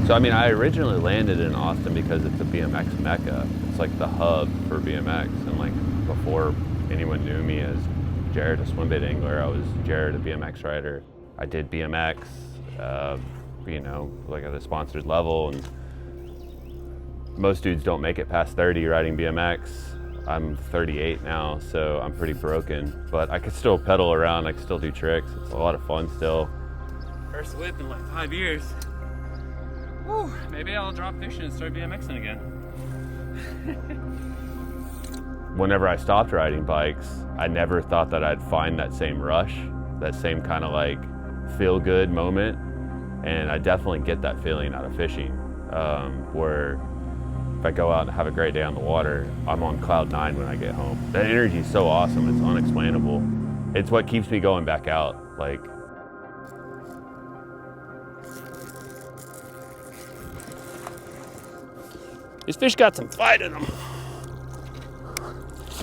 So I mean, I originally landed in Austin because it's a BMX mecca. It's like the hub for BMX. And like before anyone knew me as Jared, a swim bait angler, I was Jared, a BMX rider. I did BMX, you know, like at a sponsored level. And most dudes don't make it past 30 riding BMX. I'm 38 now, so I'm pretty broken, but I could still pedal around. I can still do tricks. It's a lot of fun still. First whip in like 5 years. Whew, maybe I'll drop fishing and start BMXing again. Whenever I stopped riding bikes, I never thought that I'd find that same rush, that same kind of like feel good moment. And I definitely get that feeling out of fishing, where if I go out and have a great day on the water, I'm on cloud 9 when I get home. That energy is so awesome, it's unexplainable. It's what keeps me going back out. Like, these fish got some fight in them.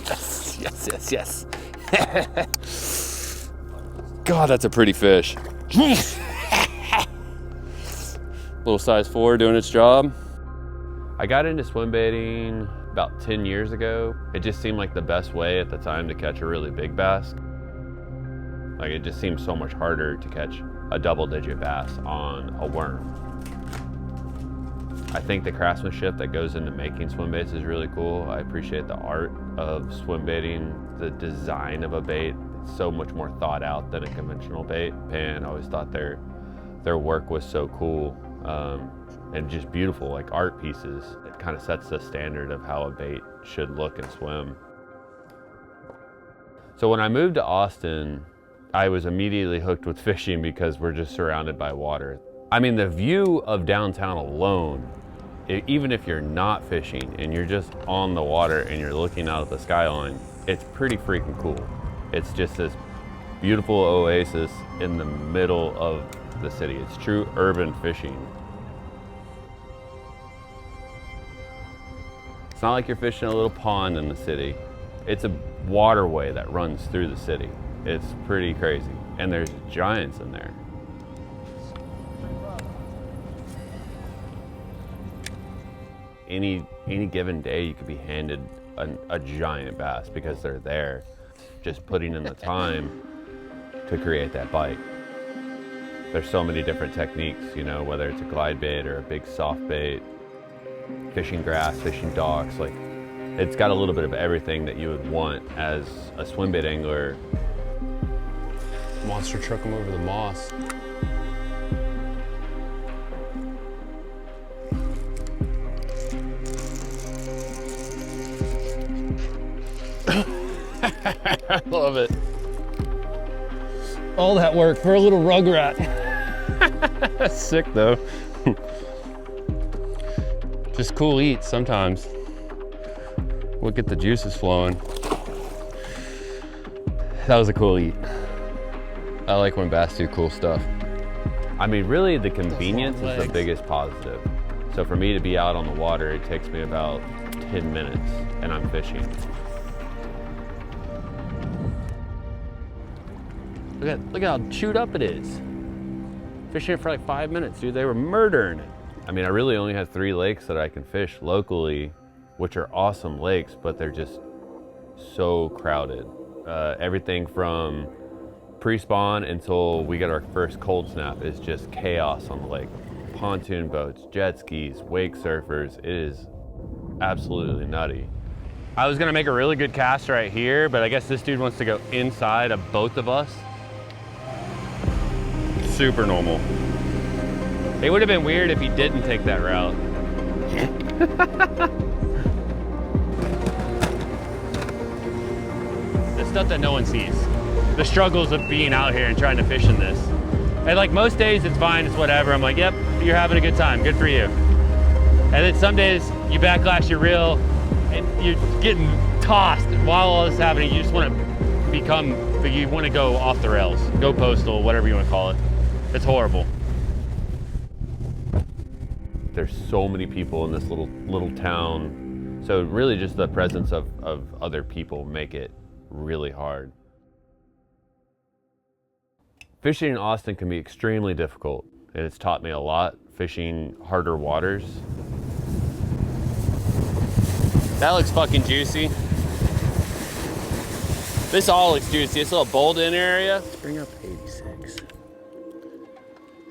Yes, yes, yes, yes. God, that's a pretty fish. Little size 4 doing its job. I got into swim baiting about 10 years ago. It just seemed like the best way at the time to catch a really big bass. Like, it just seemed so much harder to catch a double-digit bass on a worm. I think the craftsmanship that goes into making swim baits is really cool. I appreciate the art of swim baiting, the design of a bait. It's so much more thought out than a conventional bait. And I always thought their work was so cool and just beautiful, like art pieces. It kind of sets the standard of how a bait should look and swim. So when I moved to Austin, I was immediately hooked with fishing because we're just surrounded by water. I mean, the view of downtown alone, even if you're not fishing and you're just on the water and you're looking out at the skyline, it's pretty freaking cool. It's just this beautiful oasis in the middle of the city. It's true urban fishing. It's not like you're fishing a little pond in the city. It's a waterway that runs through the city. It's pretty crazy. And there's giants in there. Any given day you could be handed a giant bass because they're there, just putting in the time to create that bite. There's so many different techniques, you know, whether it's a glide bait or a big soft bait, fishing grass, fishing docks, like it's got a little bit of everything that you would want as a swim bait angler. Monster truck him over the moss. I love it. All that work for a little rugrat. That's sick though. Just cool eats sometimes. We'll get the juices flowing. That was a cool eat. I like when bass do cool stuff. I mean, really the convenience is the biggest positive. So for me to be out on the water, it takes me about 10 minutes and I'm fishing. Look at how chewed up it is. Fishing it for like 5 minutes, dude. They were murdering it. I mean, I really only have 3 lakes that I can fish locally, which are awesome lakes, but they're just so crowded. Everything from pre-spawn until we get our first cold snap is just chaos on the lake. Pontoon boats, jet skis, wake surfers, it is absolutely nutty. I was gonna make a really good cast right here, but I guess this dude wants to go inside of both of us. Super normal. It would have been weird if he didn't take that route. The stuff that no one sees. The struggles of being out here and trying to fish in this. And like most days it's fine, it's whatever. I'm like, yep, you're having a good time, good for you. And then some days you backlash your reel and you're getting tossed. And while all this is happening, you just want to go off the rails, go postal, whatever you want to call it. It's horrible. There's so many people in this little town. So really just the presence of other people make it really hard. Fishing in Austin can be extremely difficult, and it's taught me a lot fishing harder waters. That looks fucking juicy. This all looks juicy. This little bold in area. Let's bring up 86.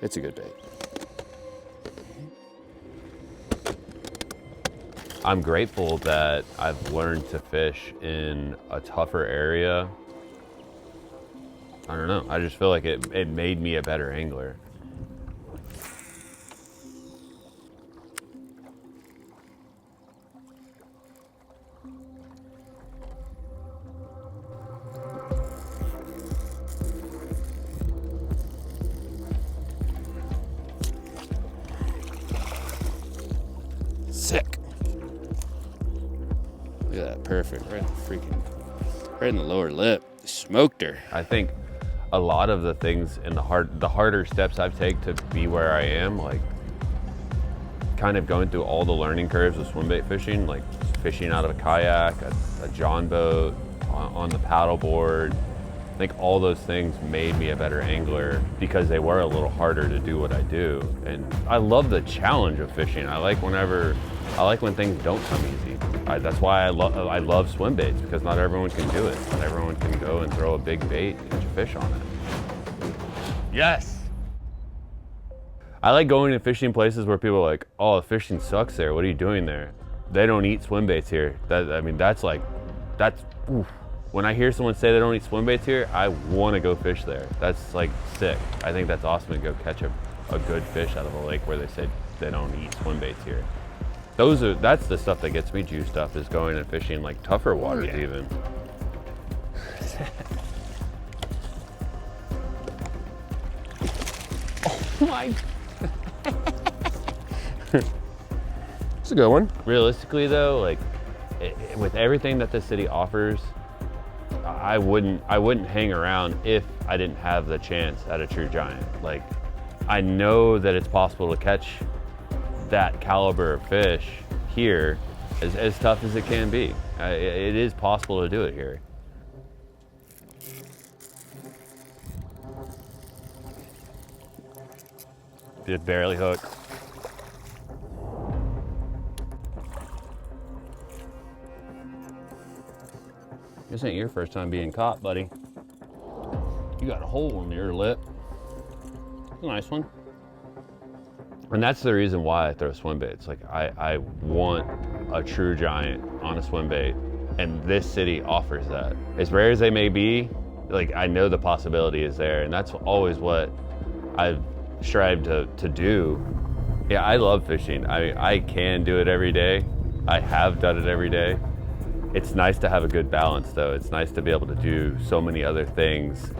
It's a good bait. I'm grateful that I've learned to fish in a tougher area. I don't know. I just feel like it made me a better angler. Sick. Look at that, perfect. Right in the lower lip. Smoked her. I think a lot of the things in the harder steps I've taken to be where I am, like kind of going through all the learning curves of swim bait fishing, like fishing out of a kayak, a John boat, on the paddleboard. I think all those things made me a better angler because they were a little harder to do what I do. And I love the challenge of fishing. I like when things don't come easy. That's why I love swim baits, because not everyone can do it. Not everyone can go and throw a big bait and catch a fish on it. Yes. I like going to fishing places where people are like, oh, the fishing sucks there. What are you doing there? They don't eat swim baits here. That's oof. When I hear someone say they don't eat swim baits here, I want to go fish there. That's like sick. I think that's awesome to go catch a good fish out of a lake where they say they don't eat swim baits here. That's the stuff that gets me juiced up, is going and fishing like tougher waters even. Oh my. It's a good one. Realistically though, like with everything that the city offers, I wouldn't hang around if I didn't have the chance at a true giant. Like, I know that it's possible to catch that caliber of fish here, as tough as it can be. It is possible to do it here. Did barely hook. This ain't your first time being caught, buddy. You got a hole in your lip. It's a nice one. And that's the reason why I throw swim baits. Like, I want a true giant on a swim bait, and this city offers that. As rare as they may be, like, I know the possibility is there, and that's always what I've strived to do. Yeah, I love fishing. I can do it every day. I have done it every day. It's nice to have a good balance though. It's nice to be able to do so many other things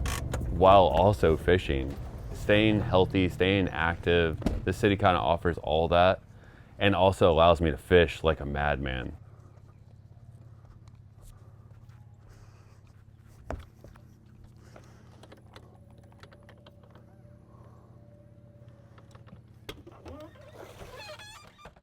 while also fishing. Staying healthy, staying active. The city kind of offers all that, and also allows me to fish like a madman.